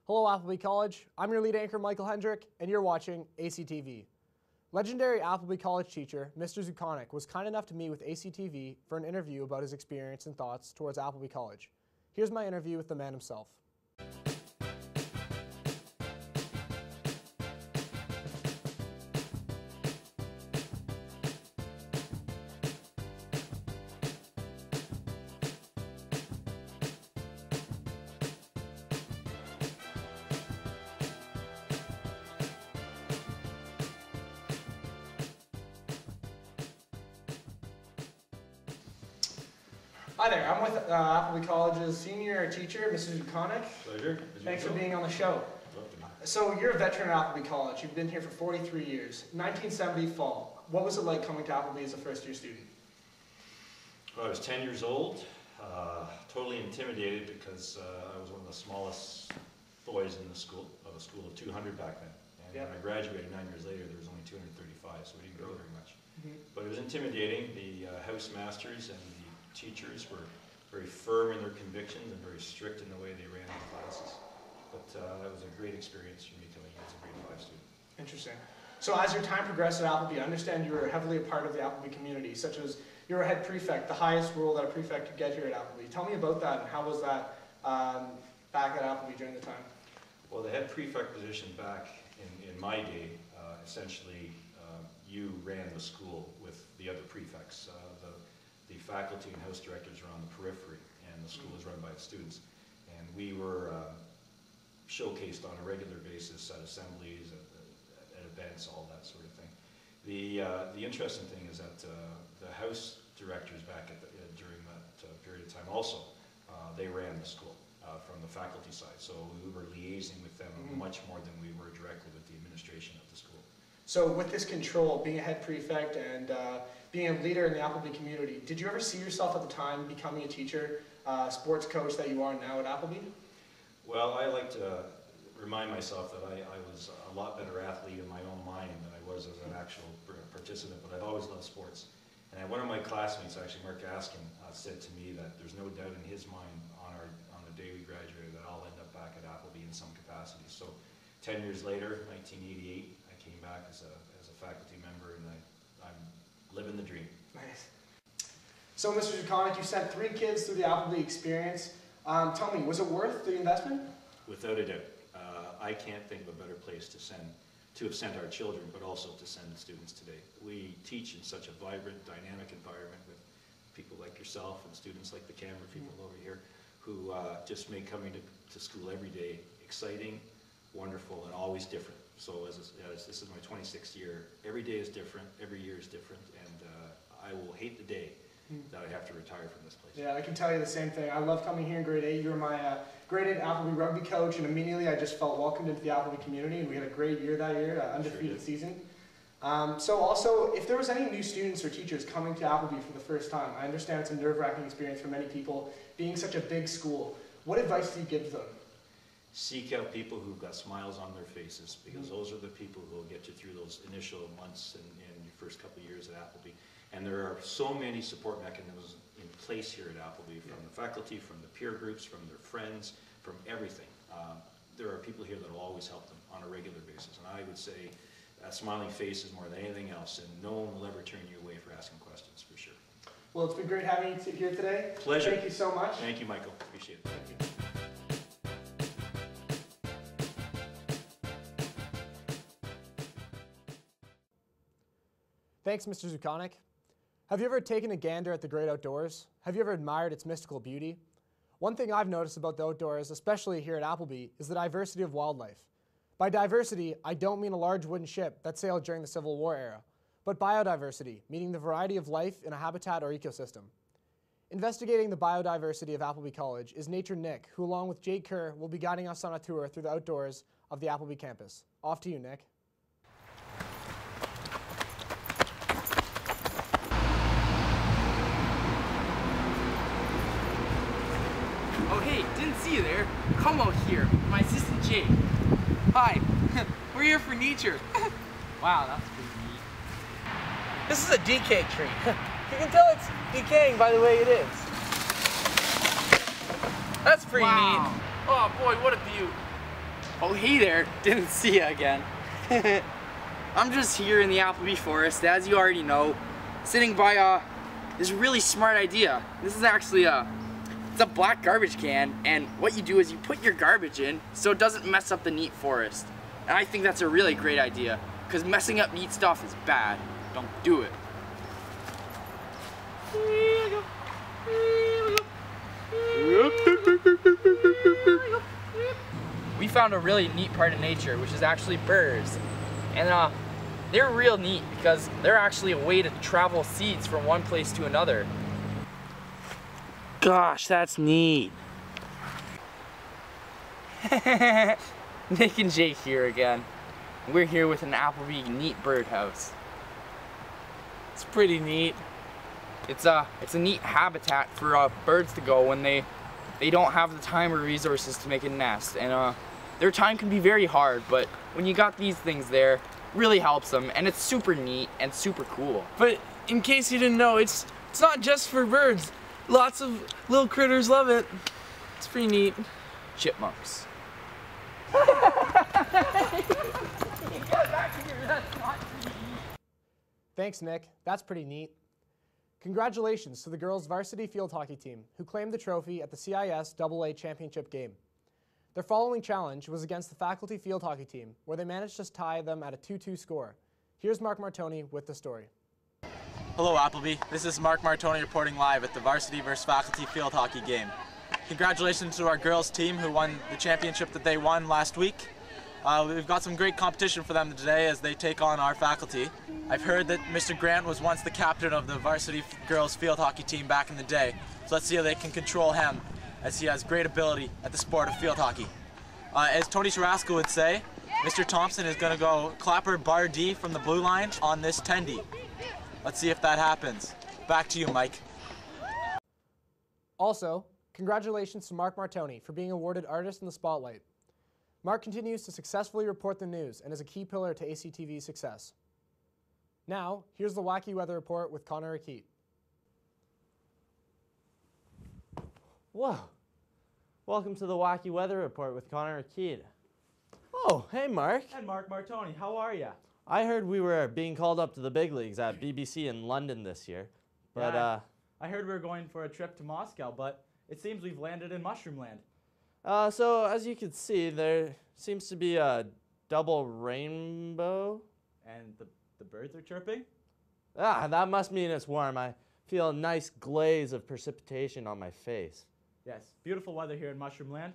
Hello Appleby College, I'm your lead anchor Michael Hendrick, and you're watching ACTV. Legendary Appleby College teacher, Mr. Suchanek, was kind enough to meet with ACTV for an interview about his experience and thoughts towards Appleby College. Here's my interview with the man himself. Hi there, I'm with Appleby College's senior teacher, Mrs. Suchanek. Pleasure. Thanks for being on the show. So you're a veteran at Appleby College. You've been here for 43 years. 1970 fall. What was it like coming to Appleby as a first-year student? Well, I was 10 years old, totally intimidated because I was one of the smallest boys in the school, of a school of 200 back then. And when I graduated 9 years later, there was only 235, so we didn't grow very much. But it was intimidating. The house-masters and the teachers were very firm in their convictions and very strict in the way they ran the classes. But it was a great experience for me coming in as a grade 5 student. Interesting. So as your time progressed at Appleby, I understand you were heavily a part of the Appleby community, such as you were head prefect, the highest role that a prefect could get here at Appleby. Tell me about that, and how was that back at Appleby during the time? Well, the head prefect position back in my day, essentially you ran the school with the other prefects. The faculty and house directors are on the periphery, and the school is run by the students. And we were showcased on a regular basis at assemblies, at events, all that sort of thing. The interesting thing is that the house directors back during that period of time also, they ran the school from the faculty side. So we were liaising with them much more than we were directly with the administration of the school. So with this control, being a head prefect and being a leader in the Appleby community, did you ever see yourself at the time becoming a teacher, sports coach that you are now at Appleby? Well, I like to remind myself that I was a lot better athlete in my own mind than I was as an actual participant, but I've always loved sports. And one of my classmates, actually Mark Askin, said to me that there's no doubt in his mind on the day we graduated that I'll end up back at Appleby in some capacity. So 10 years later, 1988, I came back as a faculty member, and I'm living the dream. Nice. So Mr. Suchanek, you sent 3 kids through the Appleby experience. Tell me, was it worth the investment? Without a doubt. I can't think of a better place to have sent our children, but also to send the students today. We teach in such a vibrant, dynamic environment with people like yourself and students like the Canberra people over here who just make coming to school every day exciting, wonderful, and always different. So as this is my 26th year, every day is different, every year is different, and I will hate the day that I have to retire from this place. Yeah, I can tell you the same thing. I love coming here in grade 8. You were my grade 8 Appleby rugby coach, and immediately I just felt welcomed into the Appleby community, and we had a great year that year, undefeated season. So also, if there was any new students or teachers coming to Appleby for the first time, I understand it's a nerve-wracking experience for many people, being such a big school. What advice do you give them? Seek out people who've got smiles on their faces, because those are the people who will get you through those initial months and your first couple of years at Appleby. And there are so many support mechanisms in place here at Appleby, from the faculty, from the peer groups, from their friends, from everything. There are people here that will always help them on a regular basis. And I would say a smiling face is more than anything else, and no one will ever turn you away for asking questions, for sure. Well, it's been great having you here today. Pleasure. Thank you so much. Thank you, Michael. Appreciate it. Thank you. Thanks, Mr. Suchanek. Have you ever taken a gander at the great outdoors? Have you ever admired its mystical beauty? One thing I've noticed about the outdoors, especially here at Appleby, is the diversity of wildlife. By diversity, I don't mean a large wooden ship that sailed during the Civil War era, but biodiversity, meaning the variety of life in a habitat or ecosystem. Investigating the biodiversity of Appleby College is Nature Nick, who along with Jake Kerr will be guiding us on a tour through the outdoors of the Appleby campus. Off to you, Nick. Oh hey, didn't see you there. Come out here, my assistant Jake. Hi, we're here for nature. Wow, that's pretty neat. This is a decay tree. You can tell it's decaying by the way it is. That's pretty neat. Oh boy, what a view. Oh, hey there. Didn't see you again. I'm just here in the Appleby Forest, as you already know, sitting by this really smart idea. This is actually it's a black garbage can, and what you do is you put your garbage in so it doesn't mess up the neat forest. And I think that's a really great idea, because messing up neat stuff is bad. Don't do it. We found a really neat part of nature, which is actually birds. And they're real neat because they're actually a way to travel seeds from one place to another. Gosh, that's neat. Nick and Jake here again. We're here with an Appleby neat birdhouse. It's pretty neat. It's a neat habitat for birds to go when they don't have the time or resources to make a nest. And their time can be very hard, but when you got these things there, it really helps them, and it's super neat and super cool. But in case you didn't know, it's not just for birds. Lots of little critters love it. It's pretty neat. Chipmunks. Thanks, Nick. That's pretty neat. Congratulations to the girls' varsity field hockey team, who claimed the trophy at the CIS AA Championship game. Their following challenge was against the faculty field hockey team, where they managed to tie them at a 2-2 score. Here's Mark Martoni with the story. Hello, Appleby. This is Mark Martoni reporting live at the varsity versus faculty field hockey game. Congratulations to our girls team who won the championship that they won last week. We've got some great competition for them today as they take on our faculty. I've heard that Mr. Grant was once the captain of the varsity girls field hockey team back in the day, so let's see how they can control him, as he has great ability at the sport of field hockey. As Tony Sharasco would say, Mr. Thompson is going to go clapper bar D from the blue line on this tendy. Let's see if that happens. Back to you, Mike. Also, congratulations to Mark Martoni for being awarded Artist in the Spotlight. Mark continues to successfully report the news and is a key pillar to ACTV's success. Now, here's the Wacky Weather Report with Connor Akeet. Whoa. Welcome to the Wacky Weather Report with Connor Akeet. Oh, hey Mark. And Mark Martoni, how are ya? I heard we were being called up to the big leagues at BBC in London this year. But Yeah, I heard we were going for a trip to Moscow, but it seems we've landed in Mushroomland. So as you can see, there seems to be a double rainbow. And the birds are chirping? Ah, that must mean it's warm. I feel a nice glaze of precipitation on my face. Yes, beautiful weather here in Mushroomland.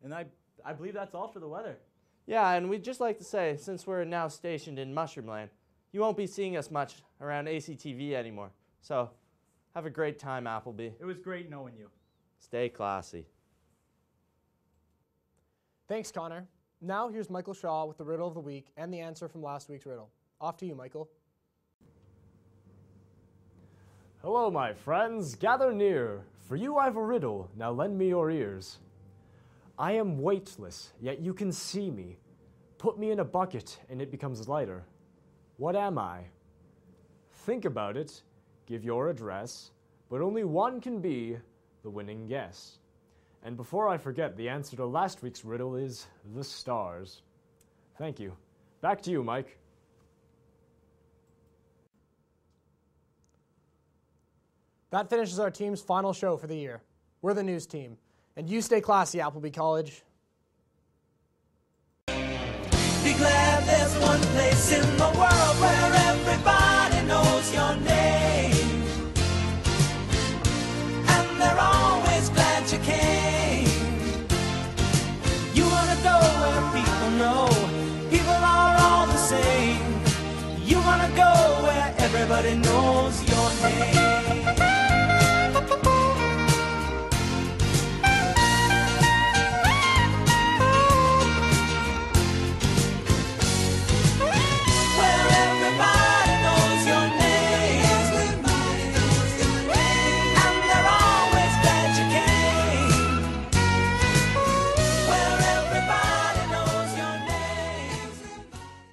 And I believe that's all for the weather. Yeah, and we'd just like to say, since we're now stationed in Mushroomland, you won't be seeing us much around ACTV anymore. So, have a great time, Appleby. It was great knowing you. Stay classy. Thanks, Connor. Now here's Michael Shaw with the riddle of the week and the answer from last week's riddle. Off to you, Michael. Hello, my friends, gather near. For you I've a riddle, now lend me your ears. I am weightless, yet you can see me. Put me in a bucket, and it becomes lighter. What am I? Think about it, give your address, but only one can be the winning guess. And before I forget, the answer to last week's riddle is the stars. Thank you. Back to you, Mike. That finishes our team's final show for the year. We're the news team. And you stay classy, Appleby College. Be glad there's one place in the world where